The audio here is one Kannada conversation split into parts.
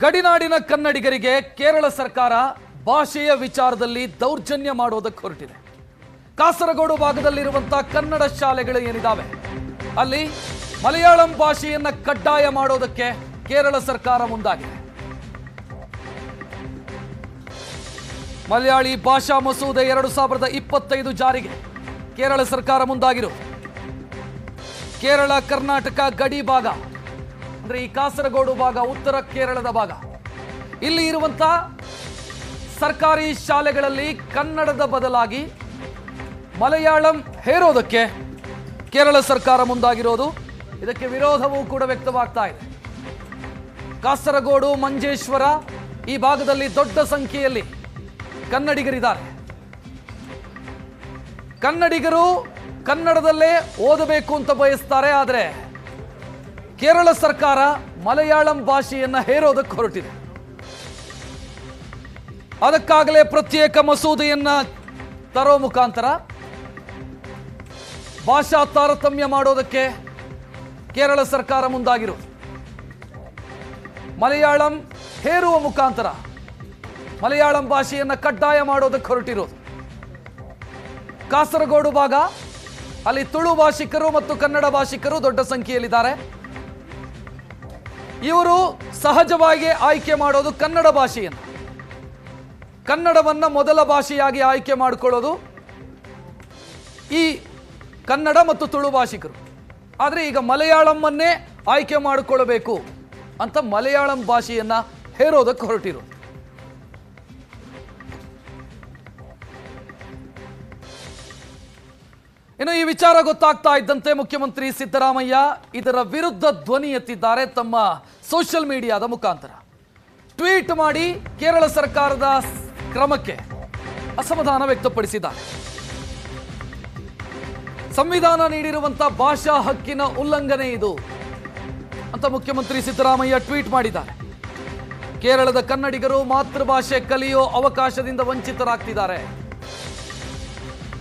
ಗಡಿನಾಡಿನ ಕನ್ನಡಿಗರಿಗೆ ಕೇರಳ ಸರ್ಕಾರ ಭಾಷೆಯ ವಿಚಾರದಲ್ಲಿ ದೌರ್ಜನ್ಯ ಮಾಡೋದಕ್ಕೆ ಹೊರಟಿದೆ. ಕಾಸರಗೋಡು ಭಾಗದಲ್ಲಿರುವಂತಹ ಕನ್ನಡ ಶಾಲೆಗಳು ಏನಿದಾವೆ ಅಲ್ಲಿ ಮಲಯಾಳಂ ಭಾಷೆಯನ್ನ ಕಡ್ಡಾಯ ಮಾಡೋದಕ್ಕೆ ಕೇರಳ ಸರ್ಕಾರ ಮುಂದಾಗಿದೆ. ಮಲಯಾಳಿ ಭಾಷಾ ಮಸೂದೆ 2025 ಜಾರಿಗೆ ಕೇರಳ ಸರ್ಕಾರ ಮುಂದಾಗಿರು. ಕೇರಳ ಕರ್ನಾಟಕ ಗಡಿ ಭಾಗ ಅಂದ್ರೆ ಈ ಕಾಸರಗೋಡು ಭಾಗ, ಉತ್ತರ ಕೇರಳದ ಭಾಗ, ಇಲ್ಲಿ ಇರುವಂತ ಸರ್ಕಾರಿ ಶಾಲೆಗಳಲ್ಲಿ ಕನ್ನಡದ ಬದಲಾಗಿ ಮಲಯಾಳಂ ಹೇರೋದಕ್ಕೆ ಕೇರಳ ಸರ್ಕಾರ ಮುಂದಾಗಿರೋದು. ಇದಕ್ಕೆ ವಿರೋಧವೂ ಕೂಡ ವ್ಯಕ್ತವಾಗ್ತಾ ಇದೆ. ಕಾಸರಗೋಡು, ಮಂಜೇಶ್ವರ ಈ ಭಾಗದಲ್ಲಿ ದೊಡ್ಡ ಸಂಖ್ಯೆಯಲ್ಲಿ ಕನ್ನಡಿಗರಿದ್ದಾರೆ. ಕನ್ನಡಿಗರು ಕನ್ನಡದಲ್ಲೇ ಓದಬೇಕು ಅಂತ ಬಯಸ್ತಾರೆ. ಆದರೆ ಕೇರಳ ಸರ್ಕಾರ ಮಲಯಾಳಂ ಭಾಷೆಯನ್ನ ಹೇರೋದಕ್ಕೆ ಹೊರಟಿದೆ. ಅದಕ್ಕಾಗಲೇ ಪ್ರತ್ಯೇಕ ಮಸೂದೆಯನ್ನ ತರೋ ಮುಖಾಂತರ ಭಾಷಾ ತಾರತಮ್ಯ ಮಾಡೋದಕ್ಕೆ ಕೇರಳ ಸರ್ಕಾರ ಮುಂದಾಗಿರೋದು. ಮಲಯಾಳಂ ಹೇರುವ ಮುಖಾಂತರ ಮಲಯಾಳಂ ಭಾಷೆಯನ್ನ ಕಡ್ಡಾಯ ಮಾಡೋದಕ್ಕೆ ಹೊರಟಿರೋದು. ಕಾಸರಗೋಡು ಭಾಗ ಅಲ್ಲಿ ತುಳು ಭಾಷಿಕರು ಮತ್ತು ಕನ್ನಡ ಭಾಷಿಕರು ದೊಡ್ಡ ಸಂಖ್ಯೆಯಲ್ಲಿದ್ದಾರೆ. ಇವರು ಸಹಜವಾಗಿ ಆಯ್ಕೆ ಮಾಡೋದು ಕನ್ನಡ ಭಾಷೆಯನ್ನು, ಕನ್ನಡವನ್ನ ಮೊದಲ ಭಾಷೆಯಾಗಿ ಆಯ್ಕೆ ಮಾಡಿಕೊಳ್ಳೋದು ಈ ಕನ್ನಡ ಮತ್ತು ತುಳು ಭಾಷಿಕರು. ಆದರೆ ಈಗ ಮಲಯಾಳಂವನ್ನೇ ಆಯ್ಕೆ ಮಾಡಿಕೊಳ್ಳಬೇಕು ಅಂತ ಮಲಯಾಳಂ ಭಾಷೆಯನ್ನ ಹೇರೋದಕ್ಕೆ ಹೊರಟಿರೋದು. ಇನ್ನು ಈ ವಿಚಾರ ಗೊತ್ತಾಗ್ತಾ ಇದ್ದಂತೆ ಮುಖ್ಯಮಂತ್ರಿ ಸಿದ್ದರಾಮಯ್ಯ ಇದರ ವಿರುದ್ಧ ಧ್ವನಿ ಎತ್ತಿದ್ದಾರೆ. ತಮ್ಮ ಸೋಷಿಯಲ್ ಮೀಡಿಯಾದ ಮುಖಾಂತರ ಟ್ವೀಟ್ ಮಾಡಿ ಕೇರಳ ಸರ್ಕಾರದ ಕ್ರಮಕ್ಕೆ ಅಸಮಾಧಾನ ವ್ಯಕ್ತಪಡಿಸಿದ್ದಾರೆ. ಸಂವಿಧಾನ ನೀಡಿರುವಂತಹ ಭಾಷಾ ಹಕ್ಕಿನ ಉಲ್ಲಂಘನೆ ಇದು ಅಂತ ಮುಖ್ಯಮಂತ್ರಿ ಸಿದ್ದರಾಮಯ್ಯ ಟ್ವೀಟ್ ಮಾಡಿದ್ದಾರೆ. ಕೇರಳದ ಕನ್ನಡಿಗರು ಮಾತೃಭಾಷೆ ಕಲಿಯೋ ಅವಕಾಶದಿಂದ ವಂಚಿತರಾಗ್ತಿದ್ದಾರೆ.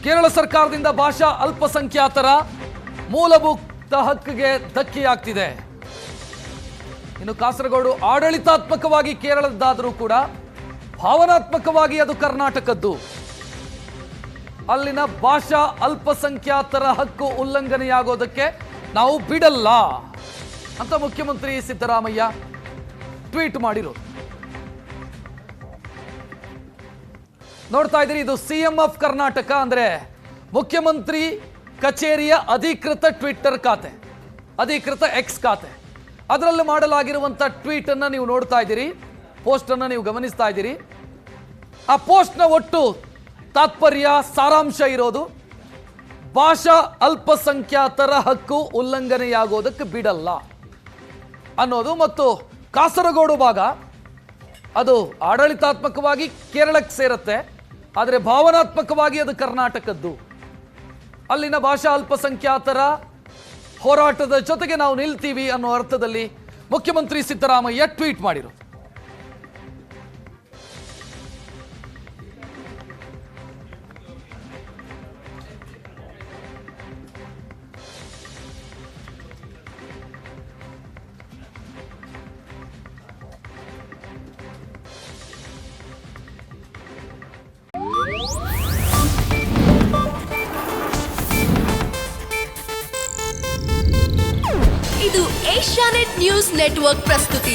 ಕೇರಳ ಸರ್ಕಾರದಿಂದ ಭಾಷಾ ಅಲ್ಪಸಂಖ್ಯಾತರ ಮೂಲಭೂತ ಹಕ್ಕಿಗೆ ಧಕ್ಕೆಯಾಗ್ತಿದೆ. ಇನ್ನು ಕಾಸರಗೋಡು ಆಡಳಿತಾತ್ಮಕವಾಗಿ ಕೇರಳದ್ದಾದರೂ ಕೂಡ ಭಾವನಾತ್ಮಕವಾಗಿ ಅದು ಕರ್ನಾಟಕದ್ದು. ಅಲ್ಲಿನ ಭಾಷಾ ಅಲ್ಪಸಂಖ್ಯಾತರ ಹಕ್ಕು ಉಲ್ಲಂಘನೆಯಾಗೋದಕ್ಕೆ ನಾವು ಬಿಡಲ್ಲ ಅಂತ ಮುಖ್ಯಮಂತ್ರಿ ಸಿದ್ದರಾಮಯ್ಯ ಟ್ವೀಟ್ ಮಾಡಿರೋದು. ನೋಡ್ತಾ ಇದ್ದೀರಿ, ಇದು ಸಿಎಂ ಆಫ್ ಕರ್ನಾಟಕ ಅಂದ್ರೆ ಮುಖ್ಯಮಂತ್ರಿ ಕಚೇರಿಯ ಅಧಿಕೃತ ಟ್ವಿಟ್ಟರ್ ಖಾತೆ, ಅಧಿಕೃತ ಎಕ್ಸ್ ಖಾತೆ. ಅದರಲ್ಲಿ ಮಾಡಲಾಗಿರುವಂಥ ಟ್ವೀಟ್ ಅನ್ನ ನೀವು ನೋಡ್ತಾ ಇದ್ದೀರಿ, ಪೋಸ್ಟ್ ಅನ್ನ ನೀವು ಗಮನಿಸ್ತಾ ಇದ್ದೀರಿ. ಆ ಪೋಸ್ಟ್ನ ಒಟ್ಟು ತಾತ್ಪರ್ಯ, ಸಾರಾಂಶ ಇರೋದು ಭಾಷಾ ಅಲ್ಪಸಂಖ್ಯಾತರ ಹಕ್ಕು ಉಲ್ಲಂಘನೆಯಾಗೋದಕ್ಕೆ ಬಿಡಲ್ಲ ಅನ್ನೋದು. ಮತ್ತು ಕಾಸರಗೋಡು ಭಾಗ ಅದು ಆಡಳಿತಾತ್ಮಕವಾಗಿ ಕೇರಳಕ್ಕೆ ಸೇರುತ್ತೆ, ಆದರೆ ಭಾವನಾತ್ಮಕವಾಗಿ ಅದು ಕರ್ನಾಟಕದ್ದು. ಅಲ್ಲಿನ ಭಾಷಾ ಅಲ್ಪಸಂಖ್ಯಾತರ ಹೋರಾಟದ ಜೊತೆಗೆ ನಾವು ನಿಲ್ತೀವಿ ಅನ್ನೋ ಅರ್ಥದಲ್ಲಿ ಮುಖ್ಯಮಂತ್ರಿ ಸಿದ್ದರಾಮಯ್ಯ ಟ್ವೀಟ್ ಮಾಡಿರೋದು. ಇದು ಏಷ್ಯಾನೆಟ್ ನ್ಯೂಸ್ ನೆಟ್ವರ್ಕ್ ಪ್ರಸ್ತುತಿ.